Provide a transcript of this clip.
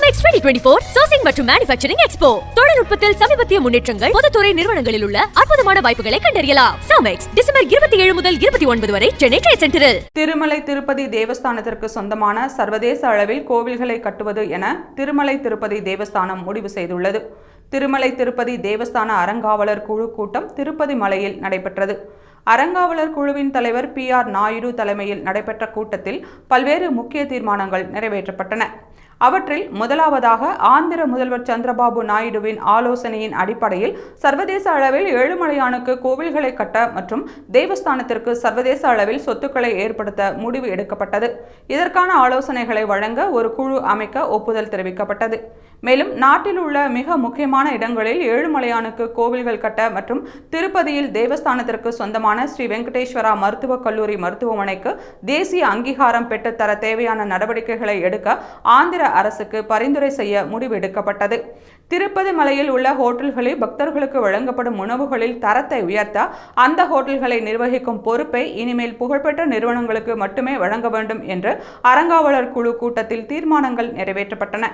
Samex 2024 Sourcing மற்றும் Manufacturing Expo. தொழில்நுட்பத்தில் சமீபத்திய முன்னேற்றங்கள், பொதுத்துறை நிறுவனங்களில் உள்ள அற்புதமான வாய்ப்புகளை கண்டறியலாம். Samex டிசம்பர் 27 முதல் 29 வரை சென்னை ட்ரேட் சென்டரில். திருமலை திருப்பதி தேவஸ்தானத்திற்கு சொந்தமான சர்வதேச அளவில் கோவில்களை கட்டுவது என திருமலை திருப்பதி தேவஸ்தானம் முடிவு செய்துள்ளது. திருமலை திருப்பதி தேவஸ்தான அறங்காவலர் குழு கூட்டம் திருப்பதி மலையில் நடைபெற்றது. அறங்காவலர் குழுவின் தலைவர் PR நாயுடு தலைமையில் நடைபெற்ற கூட்டத்தில் பல்வேறு முக்கிய தீர்மானங்கள் நிறைவேற்றப்பட்டன. அவற்றில் முதலாவதாக ஆந்திர முதல்வர் சந்திரபாபு நாயுடுவின் ஆலோசனையின் அடிப்படையில் சர்வதேச அளவில் ஏழுமலையானுக்கு கோவில்களை கட்ட மற்றும் தேவஸ்தானத்திற்கு சர்வதேச அளவில் சொத்துக்களை ஏற்படுத்த முடிவு எடுக்கப்பட்டது. இதற்கான ஆலோசனைகளை வழங்க ஒரு குழு அமைக்க ஒப்புதல் தெரிவிக்கப்பட்டது. மேலும் நாட்டில் உள்ள மிக முக்கியமான இடங்களில் ஏழுமலையானுக்கு கோவில்கள் கட்ட மற்றும் திருப்பதியில் தேவஸ்தானத்திற்கு சொந்தமான ஸ்ரீ வெங்கடேஸ்வரா மருத்துவக் கல்லூரி மருத்துவமனைக்கு தேசிய அங்கீகாரம் பெற்று தர தேவையான நடவடிக்கைகளை எடுக்க ஆந்திர அரசுக்கு பரிந்துரை செய்ய முடிவு எடுக்கப்பட்டது. திருப்பதி மலையில் உள்ள ஹோட்டல்களில் பக்தர்களுக்கு வழங்கப்படும் உணவுகளில் தரத்தை உயர்த்த அந்த ஹோட்டல்களை நிர்வகிக்கும் பொறுப்பை இனிமேல் புகழ்பெற்ற நிறுவனங்களுக்கு மட்டுமே வழங்க வேண்டும் என்று அறங்காவலர் குழு கூட்டத்தில் தீர்மானங்கள் நிறைவேற்றப்பட்டன.